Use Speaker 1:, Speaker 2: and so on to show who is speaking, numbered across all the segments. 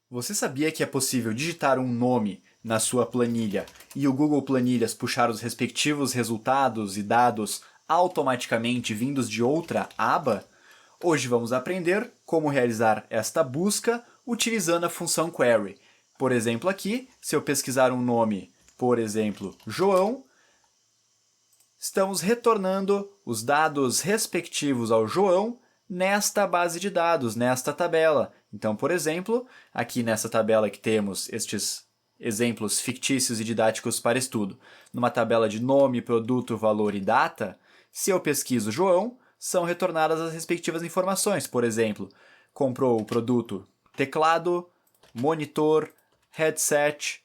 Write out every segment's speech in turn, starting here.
Speaker 1: Você sabia que é possível digitar um nome na sua planilha e o Google Planilhas puxar os respectivos resultados e dados automaticamente vindos de outra aba? Hoje vamos aprender como realizar esta busca utilizando a função query. Por exemplo, aqui, se eu pesquisar um nome, por exemplo, João, estamos retornando os dados respectivos ao João nesta base de dados, nesta tabela. Então, por exemplo, aqui nessa tabela que temos estes exemplos fictícios e didáticos para estudo, numa tabela de nome, produto, valor e data, se eu pesquiso João, são retornadas as respectivas informações. Por exemplo, comprou o produto teclado, monitor, headset,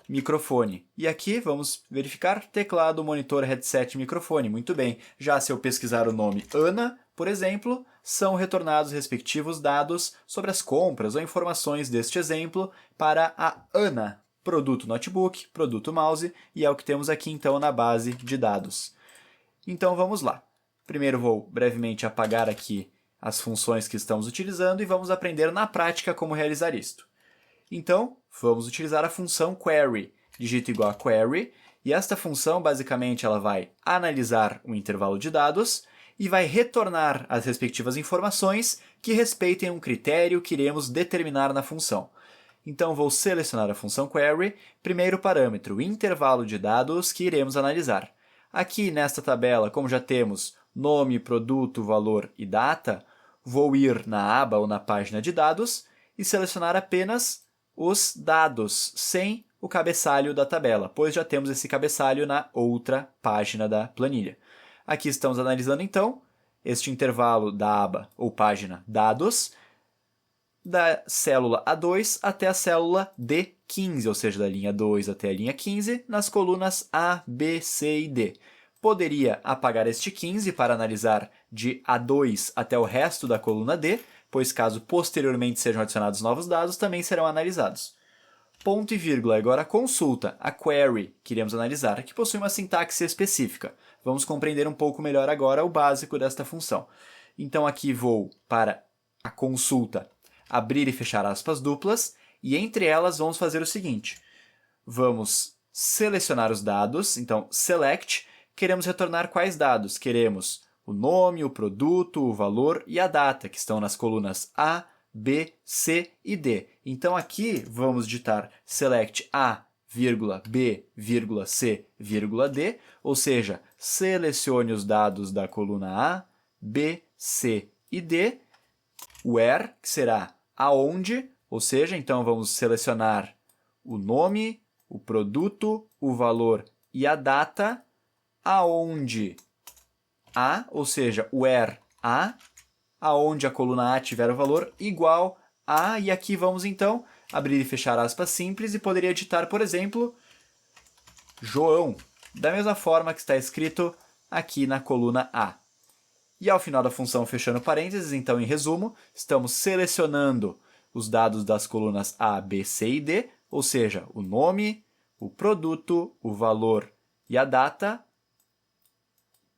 Speaker 1: microfone. E aqui vamos verificar teclado, monitor, headset, microfone. Muito bem. Já se eu pesquisar o nome Ana, por exemplo, são retornados respectivos dados sobre as compras ou informações deste exemplo para a Ana. Produto notebook, produto mouse, e é o que temos aqui então na base de dados. Então vamos lá. Primeiro vou brevemente apagar aqui as funções que estamos utilizando e vamos aprender na prática como realizar isto. Então, vamos utilizar a função query. Digito igual a query, e esta função, basicamente, ela vai analisar o intervalo de dados e vai retornar as respectivas informações que respeitem um critério que iremos determinar na função. Então, vou selecionar a função query, primeiro parâmetro, o intervalo de dados que iremos analisar. Aqui, nesta tabela, como já temos nome, produto, valor e data, vou ir na aba ou na página de dados e selecionar apenas os dados, sem o cabeçalho da tabela, pois já temos esse cabeçalho na outra página da planilha. Aqui estamos analisando, então, este intervalo da aba ou página Dados, da célula A2 até a célula D15, ou seja, da linha 2 até a linha 15, nas colunas A, B, C e D. Poderia apagar este 15 para analisar de A2 até o resto da coluna D, pois caso posteriormente sejam adicionados novos dados, também serão analisados. Ponto e vírgula, agora a consulta, a query que iremos analisar, que possui uma sintaxe específica. Vamos compreender um pouco melhor agora o básico desta função. Então aqui vou para a consulta, abrir e fechar aspas duplas, e entre elas vamos fazer o seguinte. Vamos selecionar os dados, então select, queremos retornar quais dados? Queremos o nome, o produto, o valor e a data, que estão nas colunas A, B, C e D. Então aqui vamos digitar select A, B, C, D, ou seja, selecione os dados da coluna A, B, C e D, where, que será aonde, ou seja, então vamos selecionar o nome, o produto, o valor e a data, aonde A, ou seja, where A, aonde a coluna A tiver o valor igual a, e aqui vamos então abrir e fechar aspas simples e poderia digitar, por exemplo, João, da mesma forma que está escrito aqui na coluna A. E ao final da função fechando parênteses, então em resumo, estamos selecionando os dados das colunas A, B, C e D, ou seja, o nome, o produto, o valor e a data,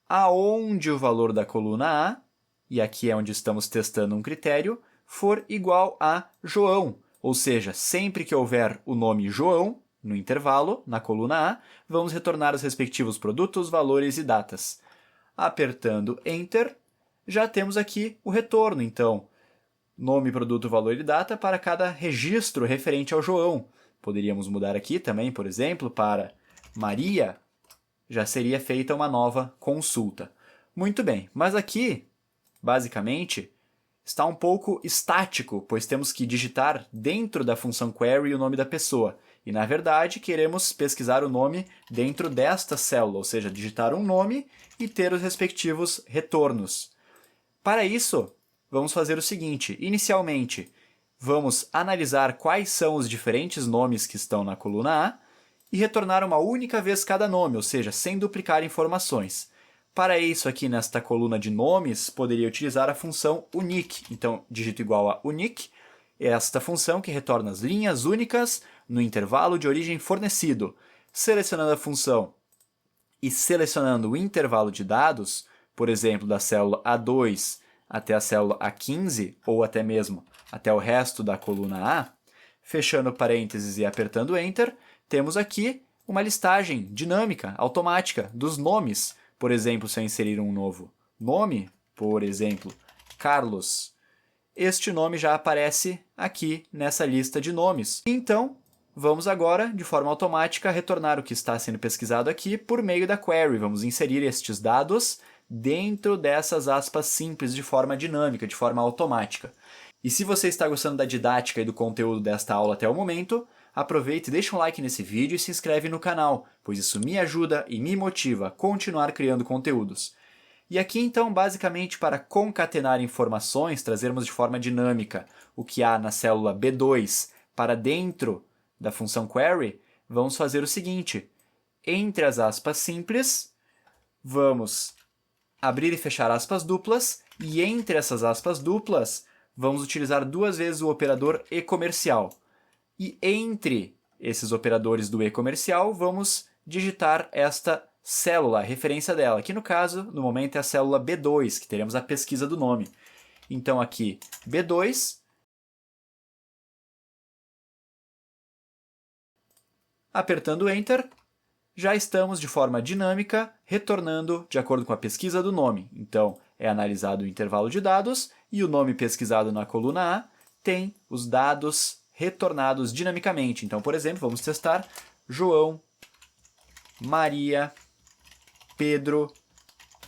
Speaker 1: aonde o valor da coluna A, e aqui é onde estamos testando um critério, for igual a João, ou seja, sempre que houver o nome João, no intervalo, na coluna A, vamos retornar os respectivos produtos, valores e datas. Apertando Enter, já temos aqui o retorno, então, nome, produto, valor e data para cada registro referente ao João. Poderíamos mudar aqui também, por exemplo, para Maria, já seria feita uma nova consulta. Muito bem, mas aqui, basicamente, está um pouco estático, pois temos que digitar dentro da função query o nome da pessoa. E, na verdade, queremos pesquisar o nome dentro desta célula, ou seja, digitar um nome e ter os respectivos retornos. Para isso, vamos fazer o seguinte. Inicialmente, vamos analisar quais são os diferentes nomes que estão na coluna A e retornar uma única vez cada nome, ou seja, sem duplicar informações. Para isso, aqui nesta coluna de nomes, poderia utilizar a função unique. Então, digito igual a unique, é esta função que retorna as linhas únicas no intervalo de origem fornecido. Selecionando a função e selecionando o intervalo de dados, por exemplo, da célula A2 até a célula A15, ou até mesmo até o resto da coluna A, Fechando parênteses e apertando Enter, temos aqui uma listagem dinâmica, automática, dos nomes. Por exemplo, se eu inserir um novo nome, por exemplo, Carlos, este nome já aparece aqui nessa lista de nomes. Então, vamos agora, de forma automática, retornar o que está sendo pesquisado aqui por meio da query. Vamos inserir estes dados dentro dessas aspas simples de forma dinâmica, de forma automática. E se você está gostando da didática e do conteúdo desta aula até o momento, aproveite e deixa um like nesse vídeo e se inscreve no canal, pois isso me ajuda e me motiva a continuar criando conteúdos. E aqui então, basicamente, para concatenar informações, trazermos de forma dinâmica o que há na célula B2 para dentro da função query, vamos fazer o seguinte: entre as aspas simples, vamos abrir e fechar aspas duplas, e entre essas aspas duplas, vamos utilizar duas vezes o operador e-comercial. E entre esses operadores do e-comercial, vamos digitar esta célula, a referência dela, que no caso, no momento, é a célula B2, que teremos a pesquisa do nome. Então aqui, B2, apertando Enter, já estamos de forma dinâmica retornando de acordo com a pesquisa do nome. Então, é analisado o intervalo de dados e o nome pesquisado na coluna A tem os dados retornados dinamicamente. Então, por exemplo, vamos testar João, Maria, Pedro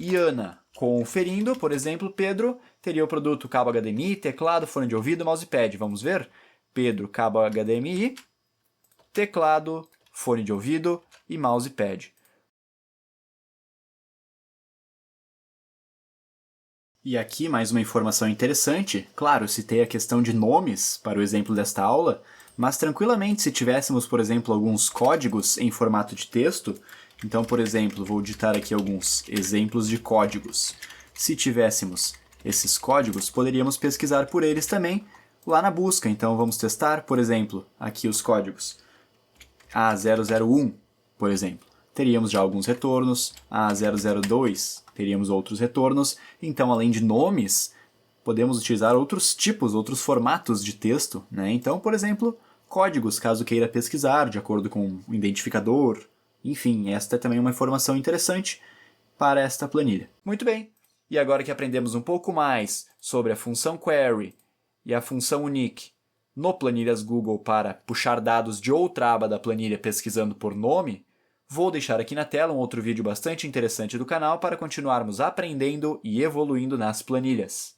Speaker 1: e Ana. Conferindo, por exemplo, Pedro teria o produto cabo HDMI, teclado, fone de ouvido, mousepad. Vamos ver? Pedro, cabo HDMI, teclado, fone de ouvido e mousepad. E aqui mais uma informação interessante. Claro, citei a questão de nomes para o exemplo desta aula, mas tranquilamente se tivéssemos, por exemplo, alguns códigos em formato de texto, então, por exemplo, vou digitar aqui alguns exemplos de códigos. Se tivéssemos esses códigos, poderíamos pesquisar por eles também lá na busca. Então, vamos testar, por exemplo, aqui os códigos. A001, por exemplo, teríamos já alguns retornos. A002, teríamos outros retornos. Então, além de nomes, podemos utilizar outros tipos, outros formatos de texto, né? Então, por exemplo, códigos, caso queira pesquisar, de acordo com o identificador. Enfim, esta é também uma informação interessante para esta planilha. Muito bem, e agora que aprendemos um pouco mais sobre a função query e a função unique no Planilhas Google para puxar dados de outra aba da planilha pesquisando por nome, vou deixar aqui na tela um outro vídeo bastante interessante do canal para continuarmos aprendendo e evoluindo nas planilhas.